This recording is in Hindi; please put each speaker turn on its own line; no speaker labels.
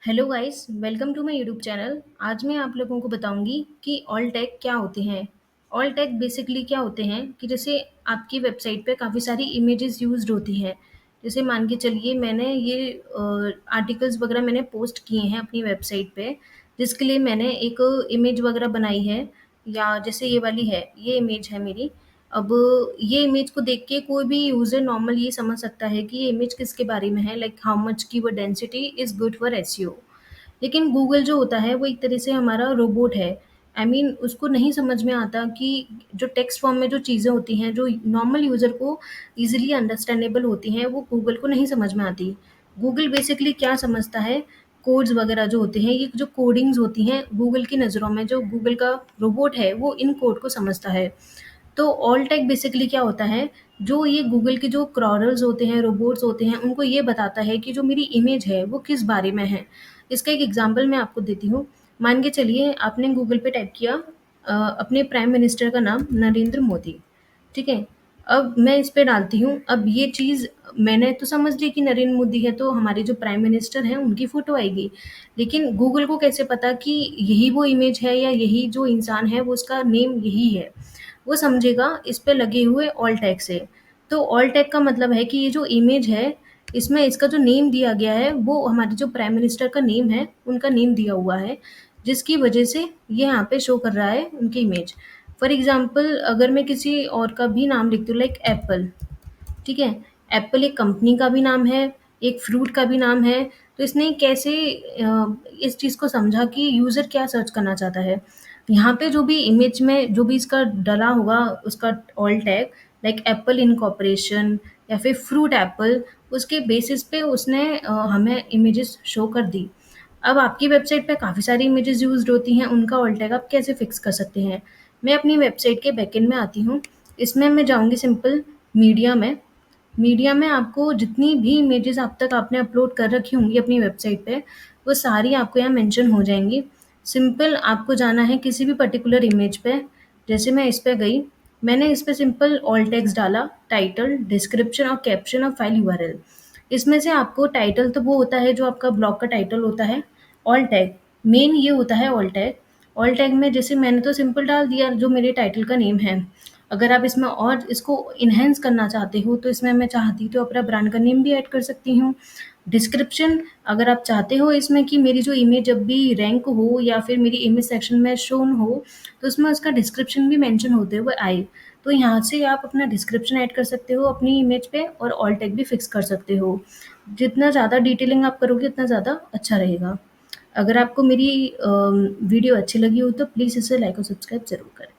Hello guys, welcome to my YouTube channel. आज मैं आप लोगों को बताऊंगी कि ऑल टैग क्या होते हैं। ऑल टैग बेसिकली क्या होते हैं कि जैसे आपकी वेबसाइट पे काफ़ी सारी इमेजेस यूज्ड होती हैं। जैसे मान के चलिए मैंने ये आर्टिकल्स वगैरह मैंने पोस्ट किए हैं अपनी वेबसाइट पे, जिसके लिए मैंने एक इमेज वगैरह बनाई है। या जैसे ये वाली है, ये इमेज है मेरी। अब ये इमेज को देख के कोई भी यूज़र नॉर्मल ये समझ सकता है कि ये इमेज किसके बारे में है, लाइक हाउ मच की वो density is good for SEO. लेकिन गूगल जो होता है वो एक तरह से हमारा रोबोट है। आई मीन उसको नहीं समझ में आता कि जो टेक्स्ट फॉर्म में जो चीज़ें होती हैं, जो नॉर्मल यूज़र को ईज़िली अंडरस्टैंडेबल होती हैं, वो गूगल को नहीं समझ में आती। गूगल बेसिकली क्या समझता है, कोड्स वगैरह जो होते हैं, ये जो कोडिंग्स होती हैं, गूगल की नज़रों में जो गूगल का रोबोट है, वो इन कोड को समझता है। तो ऑल टेक बेसिकली क्या होता है, जो ये गूगल के जो क्रॉलर्स होते हैं, रोबोट्स होते हैं, उनको ये बताता है कि जो मेरी इमेज है वो किस बारे में है। इसका एक एग्जांपल मैं आपको देती हूँ। मान के चलिए आपने गूगल पे टाइप किया अपने प्राइम मिनिस्टर का नाम नरेंद्र मोदी, ठीक है। अब मैं इस पे डालती हूँ, अब ये चीज़ मैंने तो समझ ली कि नरेंद्र मोदी है तो हमारे जो प्राइम मिनिस्टर हैं उनकी फ़ोटो आएगी। लेकिन गूगल को कैसे पता कि यही वो इमेज है या यही जो इंसान है वो उसका नेम यही है? वो समझेगा इस पे लगे हुए ऑल टैग से। तो ऑल टैग का मतलब है कि ये जो इमेज है, इसमें इसका जो नेम दिया गया है वो हमारे जो प्राइम मिनिस्टर का नेम है, उनका नेम दिया हुआ है, जिसकी वजह से ये यहाँ पे शो कर रहा है उनकी इमेज। फॉर एग्ज़ाम्पल अगर मैं किसी और का भी नाम लिखती हूँ लाइक एप्पल, ठीक है? एप्पल एक कंपनी का भी नाम है, एक फ्रूट का भी नाम है। तो इसने कैसे इस चीज़ को समझा कि यूज़र क्या सर्च करना चाहता है। यहाँ पे जो भी इमेज में जो भी इसका डला होगा उसका all tag, like Apple incorporation या फिर फ्रूट एप्पल, उसके बेसिस पे उसने हमें इमेजेस शो कर दी। अब आपकी वेबसाइट पे काफ़ी सारी इमेजेस यूज़्ड होती हैं, उनका ऑल टैग आप कैसे फिक्स कर सकते हैं? मैं अपनी वेबसाइट के बैकएंड में आती हूँ। इसमें मैं जाऊँगी सिंपल मीडिया में। मीडिया में आपको जितनी भी इमेजेस अब तक आपने अपलोड कर रखी होंगी अपनी वेबसाइट पे, वो सारी आपको यहाँ मेंशन हो जाएँगी। सिंपल आपको जाना है किसी भी पर्टिकुलर इमेज पे, जैसे मैं इस पे गई, मैंने इस पे सिंपल ऑल टेक्स्ट डाला, टाइटल, डिस्क्रिप्शन और कैप्शन और फाइल यूआरएल। इसमें से आपको टाइटल तो वो होता है जो आपका ब्लॉग का टाइटल होता है, ऑल टैग, मेन ये होता है ऑल टैग। ऑल टैग में जैसे मैंने तो सिंपल डाल दिया जो मेरे टाइटल का नेम है। अगर आप इसमें और इसको एनहांस करना चाहते हो तो इसमें मैं चाहती तो अपना ब्रांड का नेम भी ऐड कर सकती हूँ। डिस्क्रिप्शन, अगर आप चाहते हो इसमें कि मेरी जो इमेज जब भी रैंक हो या फिर मेरी इमेज सेक्शन में शोन हो, तो उसमें उसका डिस्क्रिप्शन भी मेंशन होते हुए आए। तो यहाँ से आप अपना डिस्क्रिप्शन ऐड कर सकते हो अपनी इमेज पे और ऑल टैग भी फिक्स कर सकते हो। जितना ज़्यादा डिटेलिंग आप करोगे उतना ज़्यादा अच्छा रहेगा। अगर आपको मेरी वीडियो अच्छी लगी हो तो प्लीज़ इसे लाइक और सब्सक्राइब ज़रूर करें।